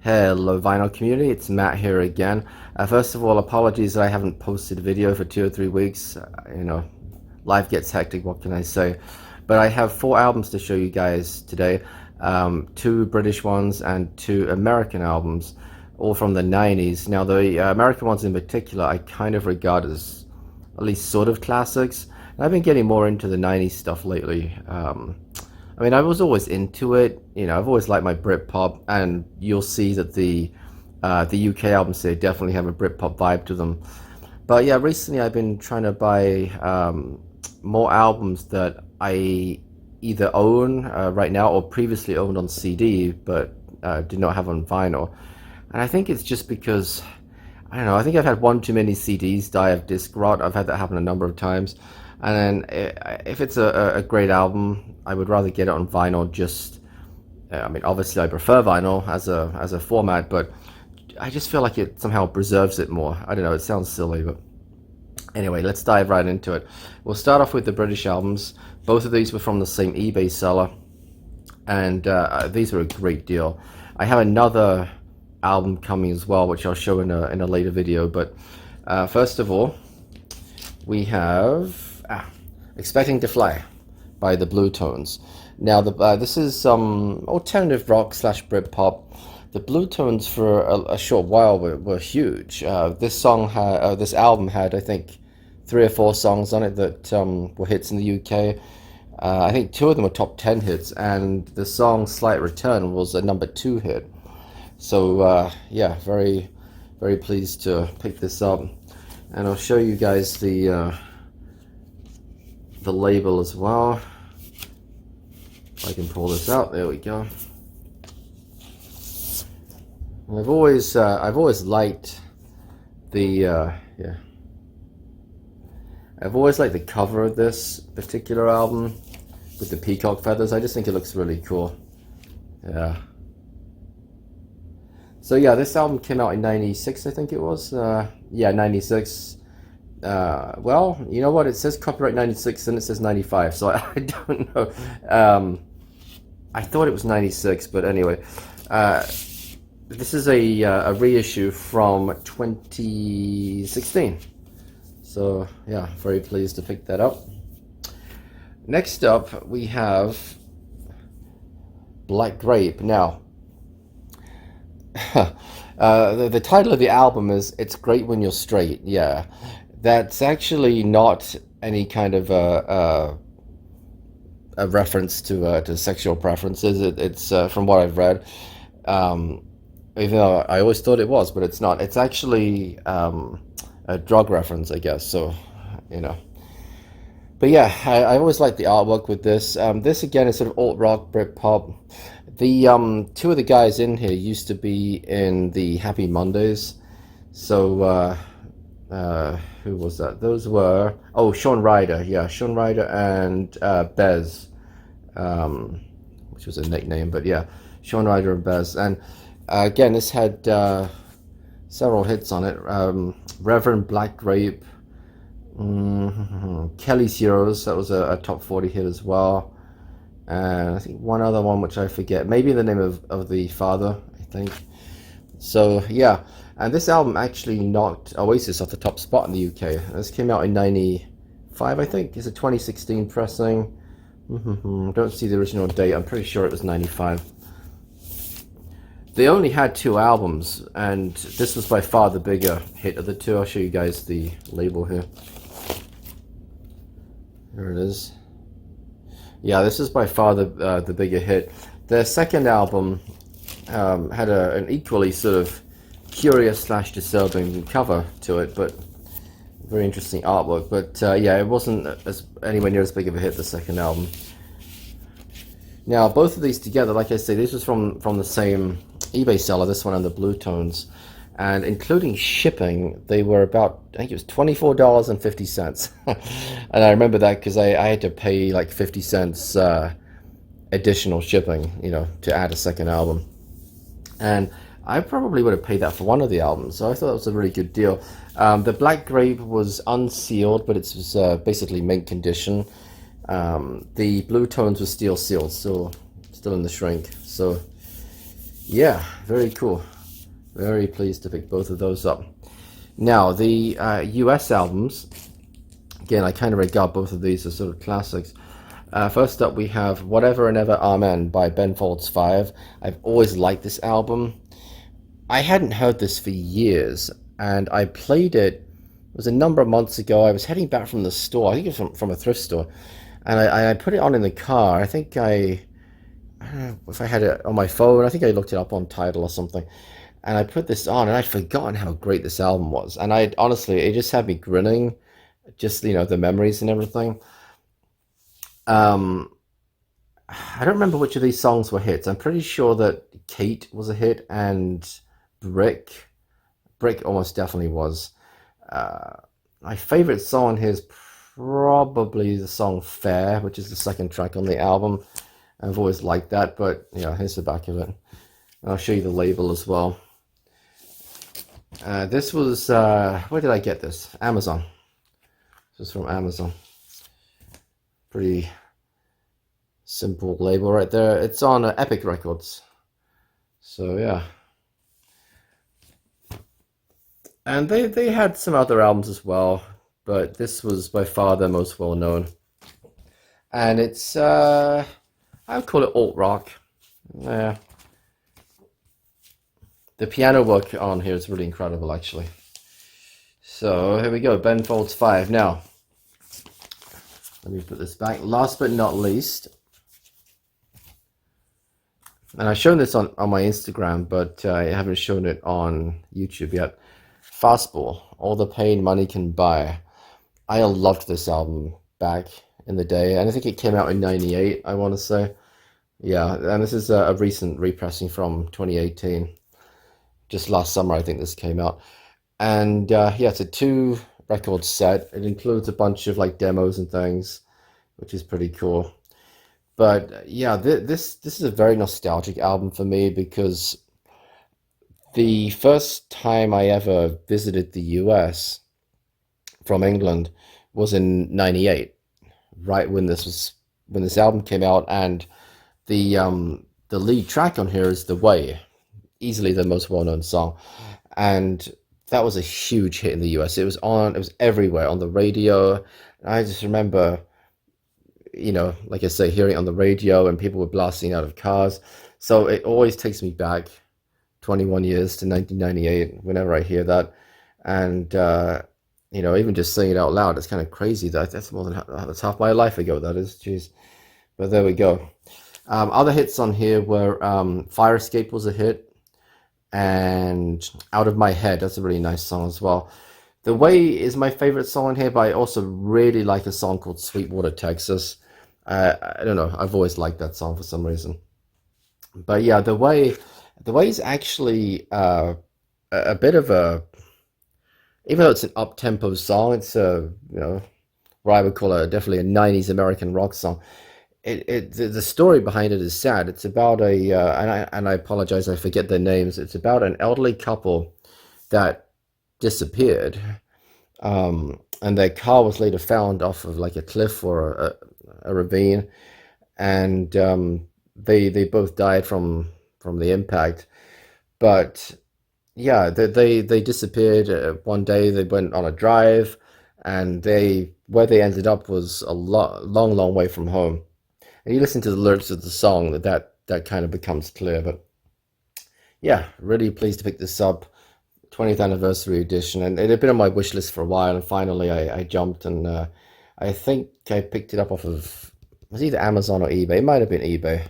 Hello vinyl community, it's Matt here again. First of all, apologies that I haven't posted a video for 2 or 3 weeks. Life gets hectic, what can I say? But I have 4 albums to show you guys today. 2 British ones and 2 American albums, all from the 90s. Now the American ones in particular I kind of regard as at least sort of classics. And I've been getting more into the 90s stuff lately. I mean, I was always into it. I've always liked my Britpop, and you'll see that the UK albums they definitely have a Britpop vibe to them. But yeah, recently I've been trying to buy more albums that I either own right now or previously owned on CD, but did not have on vinyl. And I think it's just because I don't know. I think I've had one too many CDs die of disc rot. I've had that happen a number of times. And then if it's a great album, I would rather get it on vinyl. I mean, obviously I prefer vinyl as a format, but I just feel like it somehow preserves it more. I don't know, it sounds silly, but anyway, let's dive right into it. We'll start off with the British albums. Both of these were from the same eBay seller, and these were a great deal. I have another album coming as well, which I'll show in a later video, but first of all, we have Expecting to Fly by the Blue Tones. Now, this is some alternative rock slash Britpop. The Blue Tones for a short while were huge. This album had, I think, 3 or 4 songs on it that were hits in the UK. I think 2 of them were top 10 hits, and the song Slight Return was a #2 hit. So yeah, very, very pleased to pick this up, and I'll show you guys the label as well. If I can pull this out, there we go. And I've always liked the I've always liked the cover of this particular album with the peacock feathers. I just think it looks really cool. Yeah. So yeah, this album came out in '96, I think it was. Yeah, '96. Well, you know what? It says copyright '96 and it says '95, so I don't know. I thought it was '96, but anyway. This is a reissue from 2016. So yeah, very pleased to pick that up. Next up, we have Black Grape. Now, the title of the album is "It's Great When You're Straight." Yeah, that's actually not any kind of a reference to sexual preferences. It's from what I've read, even though I always thought it was, but it's not. It's actually a drug reference, I guess. So, But yeah, I always liked the artwork with this. This again is sort of alt rock, Britpop. The 2 of the guys in here used to be in the Happy Mondays. So who was that? Those were Shaun Ryder. Yeah, Shaun Ryder and Bez, which was a nickname, but yeah, Shaun Ryder and Bez. And again, this had several hits on it. Reverend Black Grape. Kelly's Heroes, that was a top 40 hit as well, and I think one other one which I forget, maybe the name of the father, I think. So yeah, and this album actually knocked Oasis off the top spot in the UK. This came out in '95, I think. It's a 2016 pressing. Don't see the original date. I'm pretty sure it was '95. They only had 2 albums, and this was by far the bigger hit of the 2. I'll show you guys the label here. There it is. Yeah, this is by far the bigger hit. Their second album had an equally sort of curious / disturbing cover to it, but very interesting artwork. But yeah, it wasn't anywhere near as big of a hit, the second album. Now, both of these together, like I say, this was from the same eBay seller, this one and the Blue Tones, and including shipping, they were about, I think it was $24.50. And I remember that because I had to pay like 50 cents additional shipping, to add a second album. And I probably would have paid that for one of the albums, so I thought that was a really good deal. The Black Grape was unsealed, but it was basically mint condition. The Blue Tones were still sealed, still in the shrink. So Yeah, very cool. Very pleased to pick both of those up. Now, the US albums, again, I kind of regard both of these as sort of classics. First up, we have Whatever and Ever Amen by Ben Folds 5. I've always liked this album. I hadn't heard this for years, and I played it, it was a number of months ago. I was heading back from the store, I think it was from a thrift store, and I put it on in the car. I think I don't know if I had it on my phone. I think I looked it up on Tidal or something. And I put this on, and I'd forgotten how great this album was. And I honestly, it just had me grinning, just, you know, the memories and everything. Um, I don't remember which of these songs were hits. I'm pretty sure that Kate was a hit, and Brick. Brick almost definitely was. Uh, my favorite song here is probably the song Fair, which is the second track on the album. I've always liked that, but yeah, here's the back of it. I'll show you the label as well. This was, where did I get this? Amazon. This is from Amazon. Pretty simple label right there. It's on Epic Records. So yeah. And they had some other albums as well, but this was by far their most well known. And it's, I would call it alt rock. Yeah. The piano work on here is really incredible, actually. So here we go, Ben Folds 5. Now, let me put this back. Last but not least, and I've shown this on my Instagram, but I haven't shown it on YouTube yet. Fastball, All the Pain Money Can Buy. I loved this album back in the day, and I think it came out in '98, I want to say. Yeah, and this is a recent repressing from 2018. Just last summer, I think this came out. And yeah, it's a 2-record set. It includes a bunch of like demos and things, which is pretty cool. But yeah, this is a very nostalgic album for me, because the first time I ever visited the US from England was in '98, right when this album came out, and the lead track on here is The Way, easily the most well-known song, and that was a huge hit in the US. It was everywhere on the radio. And I just remember, you know, like I say, hearing it on the radio, and people were blasting out of cars. So it always takes me back 21 years to 1998 whenever I hear that. And you know, even just saying it out loud, it's kind of crazy. That's more than that's half my life ago, that is. Jeez. But there we go. Other hits on here were Fire Escape was a hit, and Out of My Head, that's a really nice song as well. The Way is my favorite song in here, but I also really like a song called Sweetwater, Texas. I don't know, I've always liked that song for some reason. But yeah, The Way is actually a bit of a, even though it's an up-tempo song, it's a, you know, what I would call definitely a '90s American rock song. The story behind it is sad. It's about and I apologize, I forget their names. It's about an elderly couple that disappeared, and their car was later found off of like a cliff or a ravine, and they both died from the impact. But yeah, they disappeared. One day they went on a drive, and where they ended up was a long way from home. And you listen to the lyrics of the song, that kind of becomes clear. But yeah, really pleased to pick this up, 20th anniversary edition, and it had been on my wish list for a while, and finally I jumped, and I think I picked it up off of, it was either Amazon or eBay. It might have been eBay,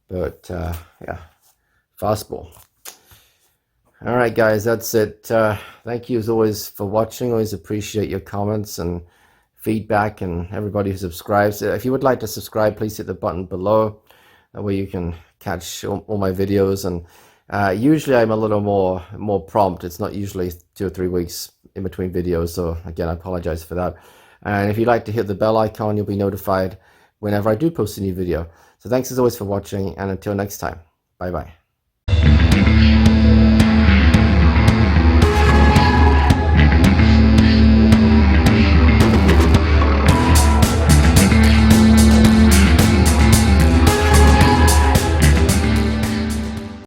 but yeah, Fastball. All right, guys, that's it. Thank you as always for watching. Always appreciate your comments and feedback, and everybody who subscribes. If you would like to subscribe, please hit the button below. That way you can catch all my videos. And usually I'm a little more prompt. It's not usually 2 or 3 weeks in between videos. So again, I apologize for that. And if you'd like to hit the bell icon, you'll be notified whenever I do post a new video. So thanks as always for watching, and until next time, bye bye.